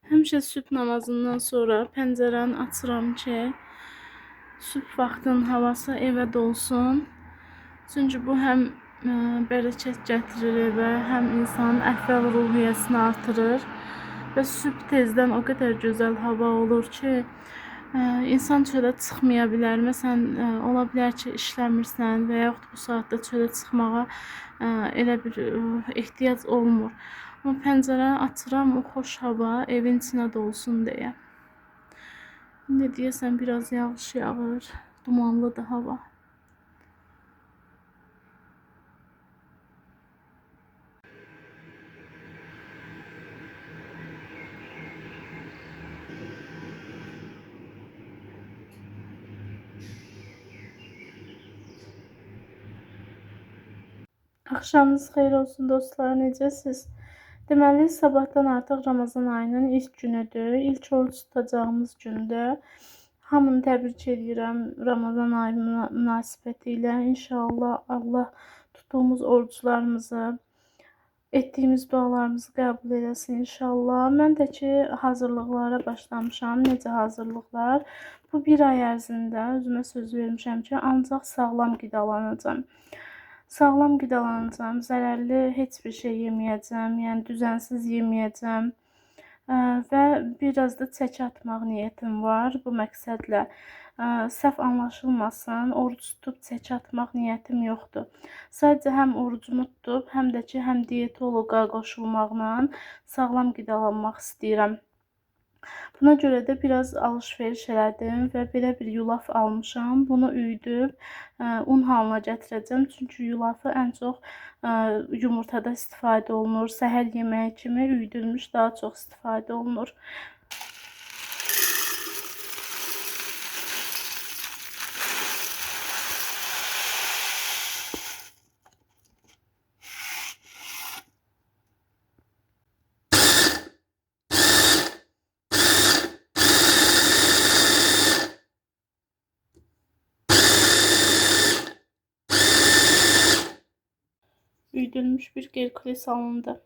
Həmişə sübh namazından sonra pəncərəni açıram ki, sübh vaxtının havası evə dolsun. Çünki bu həm bərəkət gətirir evə, həm insanın əhval-ruhiyyəsini artırır və sübh tezdən o qədər gözəl hava olur ki, insan çölə çıxmaya bilər. Məsələn, ola bilər ki, işləmirsən və yaxud bu saatda çölə çıxmağa elə bir ehtiyac olmur. Amma pəncərəni açıram, o xoş hava evin içinə dolsun deyə. İndi deyəsən biraz yağış yağır, dumanlıdır hava. Axşamınız xeyir olsun dostlar, necəsiz? Deməli, sabahdan artıq Ramazan ayının ilk günüdür, ilk oruç tutacağımız gündür. Hamını təbrik edirəm Ramazan ayı münasibətilə. İnşallah Allah tutduğumuz oruclarımızı, etdiyimiz dualarımızı qəbul eləsin inşallah. Mən də ki, hazırlıqlara başlamışam. Necə hazırlıqlar? Bu bir ay ərzində özümə söz vermişəm ki, ancaq sağlam qidalanacağam. Sağlam qidalanacağam, zərərli heç bir şey yeməyəcəm, yəni düzənsiz yeməyəcəm və biraz da çəki atmaq niyyətim var bu məqsədlə. Səhv anlaşılmasın, oruc tutub çəki atmaq niyyətim yoxdur. Sadəcə həm orucumu tutub, həm də ki, həm diyetoloqa qoşulmaqla sağlam qidalanmaq istəyirəm. Buna görə də biraz alış-veriş elədim və belə bir yulaf almışam. Bunu üyüdüb un halına gətirəcəm. Çünki yulafı ən çox yumurtada istifadə olunur. Səhər yeməyi kimi üyüdülmüş daha çox istifadə olunur. Üyüdülmüş bir Herkules alındı.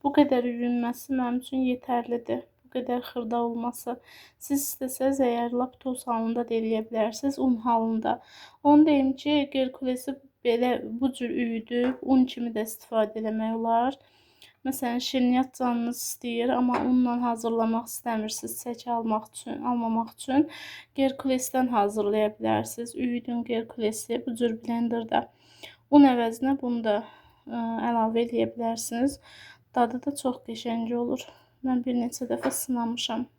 Bu qədər üyünməsi mənim üçün yetərlidir. Bu qədər xırda olması. Siz istəsəz əgər lap toz halında da eləyə bilərsiniz, un halında. Onu deyim ki, Herkulesi belə bu cür üyüdüb un kimi də istifadə eləmək olar. Məsələn, şirniyyat canınız istəyir, amma unla hazırlamaq istəmirsiniz, çəki almamaq üçün Herkulesdən hazırlaya bilərsiniz. Üyüdün Herkulesi bu cür blenderda. Un əvəzinə bunu da əlavə edə bilərsiniz. Dadı da çox qəşəng olur. Mən bir neçə dəfə sınamışam.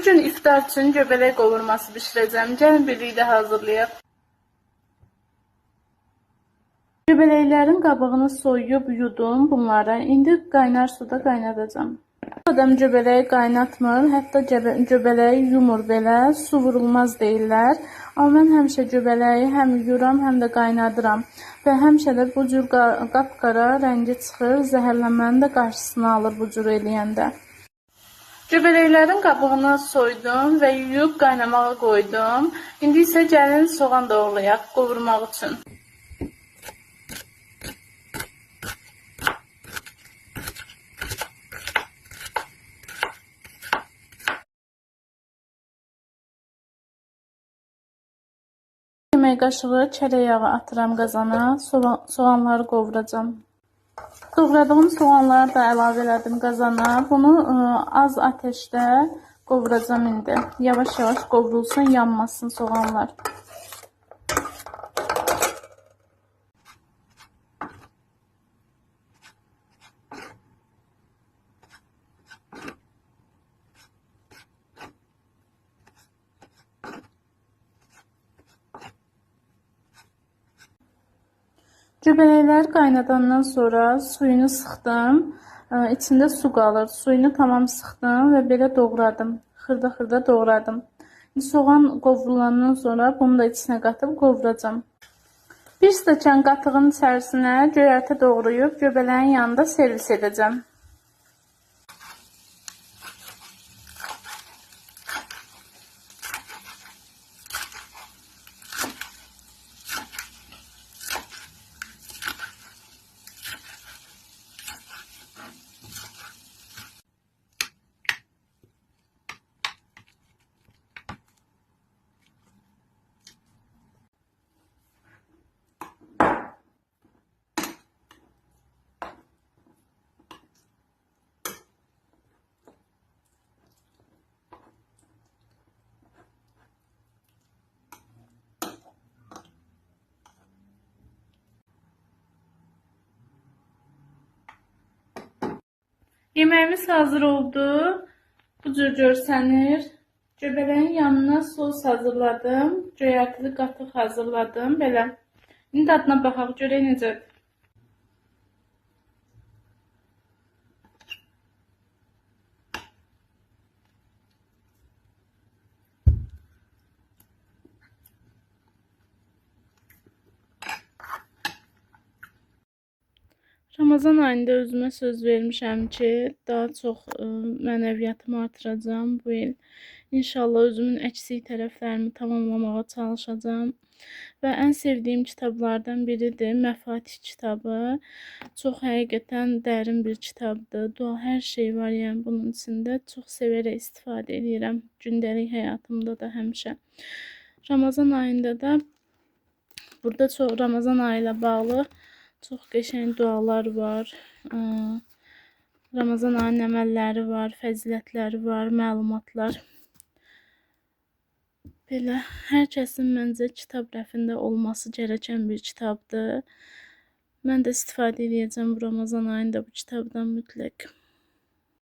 Bugün iftar üçün göbələk qovurması bişirəcəm. Gəlin birlikdə hazırlayaq. Göbələklərin qabığını soyub yudum bunları. İndi qaynar suda qaynadacağım. Adam göbələyi qaynatmır, hətta göbələyi yumur belə, su vurulmaz deyirlər. Amma mən həmişə göbələyi həm yuram, həm də qaynadıram. Və həmişə də bu cür qapqara rəngi çıxır, zəhərlənmənin də qarşısını alır bu cür eləyəndə. Göbələklərin qabığını soydum və yuyub qaynamağa qoydum. İndi isə gəlin soğan doğrayaq qovurmaq üçün. Yemək qaşığı çörək yağı atıram qazana, soğanları qovuracam. Doğradığım soğanları da əlavə elədim qazana. Bunu az ateşdə qovuracam indi. Yavaş-yavaş qovrulsun, yanmasın soğanlar. Göbələkləri qaynadandan sonra suyunu sıxdım. İçində su qalır. Suyunu tamam sıxdım və belə doğradım. Xırda-xırda doğradım. Soğan qovrulandan sonra bunu da içinə qatıb qovuracam. Bir stəkan qatığın içərisinə göyərti doğrayıb göbələyin yanında servis edəcəm. Yeməyimiz hazır oldu. Bu cür görsənir. Göbələyin yanına sos hazırladım. Göyərtili qatıq hazırladım. Belə. İndi dadına baxaq, görək necədir. Ramazan ayında özümə söz vermişəm ki, daha çox mənəviyyatımı artıracağam bu il. İnşallah özümün əksik tərəflərimi tamamlamağa çalışacağam. Və ən sevdiyim kitablardan biridir Məfatih kitabı. Çox həqiqətən dərin bir kitabdır. Dua hər şey var yəni bunun içində. Çox sevərək istifadə edirəm gündəlik həyatımda da həmişə. Ramazan ayında da burada çox Ramazan ayı ilə bağlı çox qəşəng dualar var. Ramazan ayının əməlləri var, fəzilətləri var, məlumatlar. Belə hər kəsin məncə kitab rəfində olması gərəkən bir kitabdır. Mən də istifadə edəcəm bu Ramazan ayında bu kitabdan mütləq.